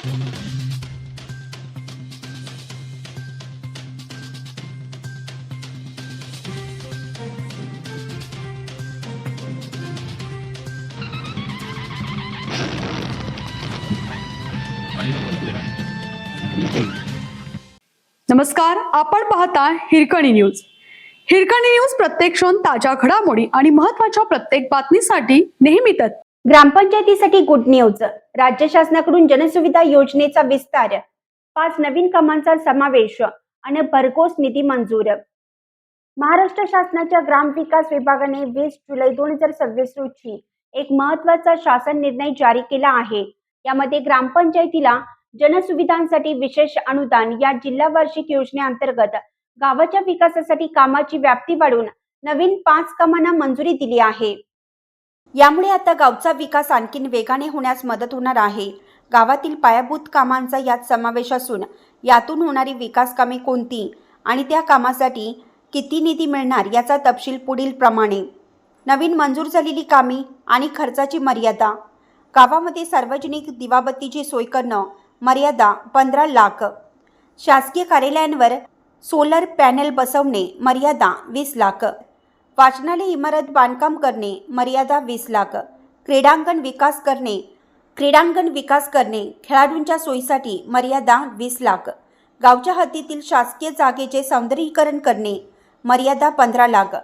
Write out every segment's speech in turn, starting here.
नमस्कार, आपण पाहता हिरकणी न्यूज. हिरकणी न्यूज प्रत्येक क्षण ताज्या घडामोडी आणि महत्त्वाच्या प्रत्येक बातमीसाठी नेहमीच. ग्रामपंचायतीसाठी गुड न्यूज. राज्य शासनाकडून जनसुविधा योजनेचा विस्तार, 5 नवीन कामांचा समावेश आणि भरघोस निधी मंजूर. महाराष्ट्र शासनाच्या ग्रामविकास विभागाने 20 जुलै 2026 रोजी एक महत्त्वाचा शासन निर्णय जारी केला आहे. यामध्ये ग्रामपंचायतीला जनसुविधांसाठी विशेष अनुदान या जिल्हा वार्षिक योजनेअंतर्गत गावाच्या विकासासाठी कामाची व्याप्ती वाढवून नवीन 5 कामांना मंजुरी दिली आहे. यामुळे आता गावचा विकास आणखीन वेगाने होण्यास मदत होणार आहे. गावातील पायाभूत कामांचा यात समावेश असून यातून होणारी विकास कामे कोणती आणि त्या कामासाठी किती निधी मिळणार याचा तपशील पुढील प्रमाणे. नवीन मंजूर झालेली कामे आणि खर्चाची मर्यादा. गावामध्ये सार्वजनिक दिवाबत्तीची सोय करणं, मर्यादा 15 लाख. शासकीय कार्यालयांवर सोलर पॅनल बसवणे, मर्यादा 20 लाख. वाचनालय इमारत बांधकाम करणे, मर्यादा 20 लाख. क्रीडांगण विकास करणे, खेळाडूंच्या सोयीसाठी मर्यादा 20 लाख. गावच्या हद्दीतील शासकीय जागेचे सौंदर्यीकरण करणे, मर्यादा 15 लाख.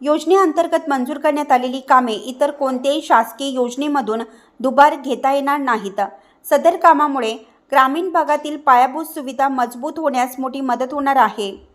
योजनेअंतर्गत मंजूर करण्यात आलेली कामे इतर कोणत्याही शासकीय योजनेमधून दुबार घेता येणार नाहीत. सदर कामामुळे ग्रामीण भागातील पायाभूत सुविधा मजबूत होण्यास मोठी मदत होणार आहे.